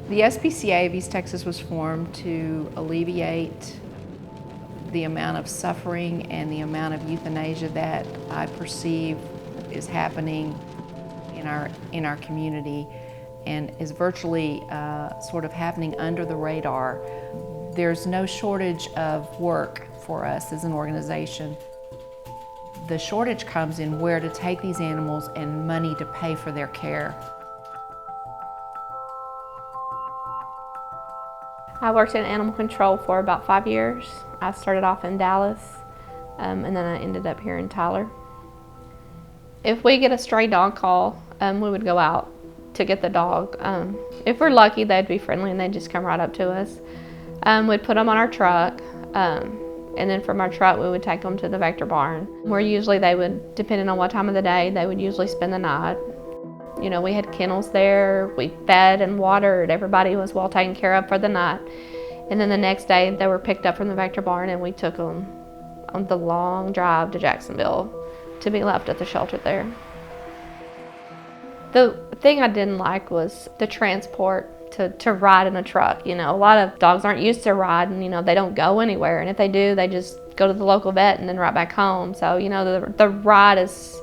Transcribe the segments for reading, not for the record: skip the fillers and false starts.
The SPCA of East Texas was formed to alleviate the amount of suffering and the amount of euthanasia that I perceive is happening in our community, and is virtually sort of happening under the radar. There's no shortage of work for us as an organization. The shortage comes in where to take these animals and money to pay for their care. I worked in animal control for about 5 years. I started off in Dallas, and then I ended up here in Tyler. If we get a stray dog call, we would go out to get the dog. If we're lucky, they'd be friendly and they'd just come right up to us. We'd put them on our truck, and then from our truck we would take them to the vector barn, where usually they would, depending on what time of the day, they would usually spend the night. You know, we had kennels there, we fed and watered, everybody was well taken care of for the night. And then the next day they were picked up from the vector barn and we took them on the long drive to Jacksonville to be left at the shelter there. The thing I didn't like was the transport to ride in a truck. You know, a lot of dogs aren't used to riding, you know, they don't go anywhere, and if they do, they just go to the local vet and then right back home. So, you know, the ride is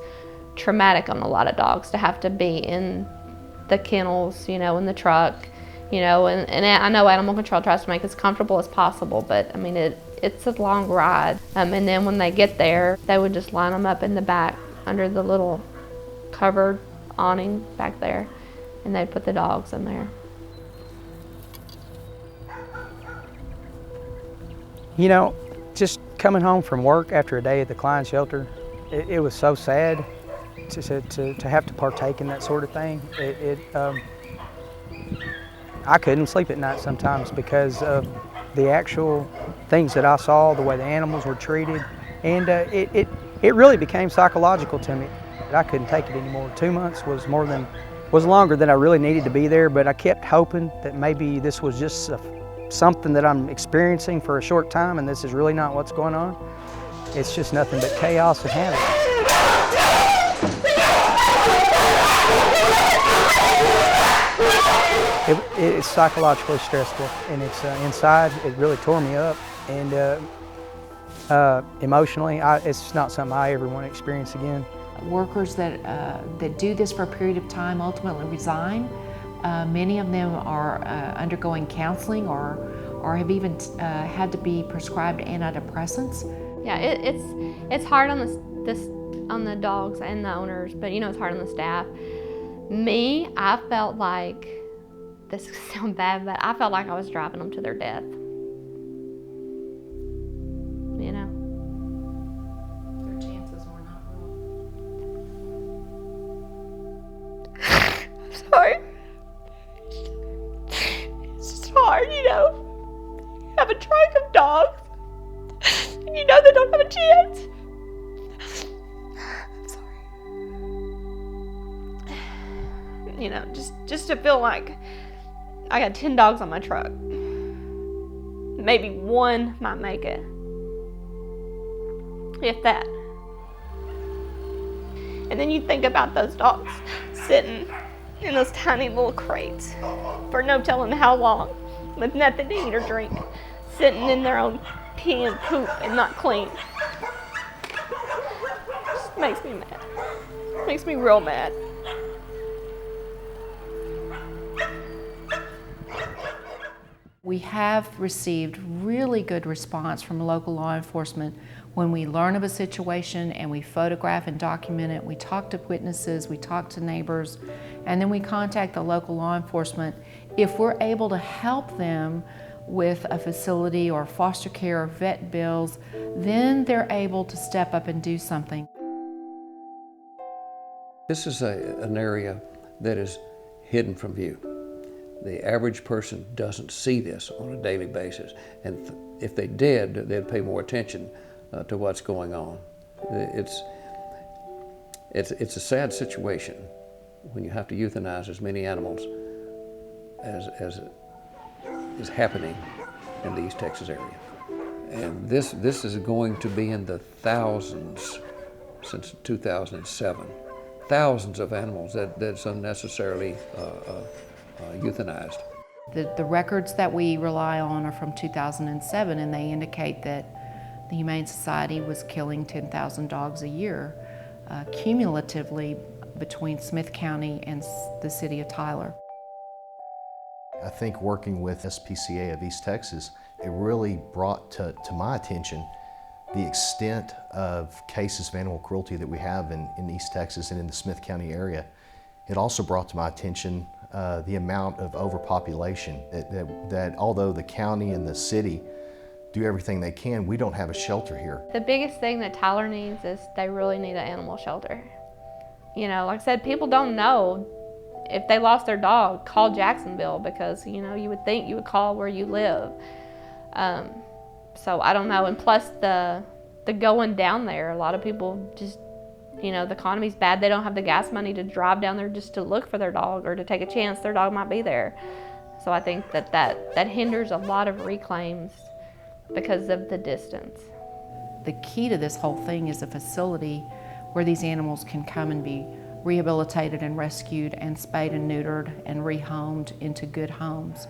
traumatic on a lot of dogs to have to be in the kennels, you know, in the truck, you know, and I know animal control tries to make it as comfortable as possible, but I mean, it's a long ride. And then when they get there, they would just line them up in the back under the little covered awning back there, and they'd put the dogs in there. You know, just coming home from work after a day at the Klein shelter, it was so sad to have to partake in that sort of thing. I couldn't sleep at night sometimes because of the actual things that I saw, the way the animals were treated, and it really became psychological to me. I couldn't take it anymore. 2 months was longer than I really needed to be there, but I kept hoping that maybe this was just something that I'm experiencing for a short time and this is really not what's going on. It's just nothing but chaos and havoc. It's psychologically stressful, and it's inside, it really tore me up, and emotionally, it's not something I ever want to experience again. Workers that do this for a period of time ultimately resign. Many of them are undergoing counseling or have even had to be prescribed antidepressants. Yeah, it's hard on the dogs and the owners, but you know, it's hard on the staff. Me, I felt like, this sounds bad, but I felt like I was driving them to their death. You know? Their chances were not real. I'm sorry. It's just hard, you know? You have a trike of dogs, and you know they don't have a chance. I'm sorry. You know, just to feel like I got 10 dogs on my truck. Maybe one might make it, if that. And then you think about those dogs sitting in those tiny little crates for no telling how long, with nothing to eat or drink, sitting in their own pee and poop and not clean. Just makes me mad. Makes me real mad. We have received really good response from local law enforcement when we learn of a situation and we photograph and document it. We talk to witnesses, we talk to neighbors, and then we contact the local law enforcement. If we're able to help them with a facility or foster care or vet bills, then they're able to step up and do something. This is an area that is hidden from view. The average person doesn't see this on a daily basis, and if they did, they'd pay more attention to what's going on. It's a sad situation when you have to euthanize as many animals as is happening in the East Texas area. And this is going to be in the thousands since 2007. Thousands of animals that's unnecessarily euthanized. The records that we rely on are from 2007, and they indicate that the Humane Society was killing 10,000 dogs a year, cumulatively between Smith County and the city of Tyler. I think working with SPCA of East Texas, it really brought to my attention the extent of cases of animal cruelty that we have in East Texas and in the Smith County area. It also brought to my attention the amount of overpopulation, that although the county and the city do everything they can, we don't have a shelter here. The biggest thing that Tyler needs is they really need an animal shelter. You know, like I said, people don't know if they lost their dog, call Jacksonville, because, you know, you would think you would call where you live. So I don't know, and plus the going down there, a lot of people just, you know, the economy's bad. They don't have the gas money to drive down there just to look for their dog or to take a chance their dog might be there. So I think that hinders a lot of reclaims because of the distance. The key to this whole thing is a facility where these animals can come and be rehabilitated and rescued and spayed and neutered and rehomed into good homes.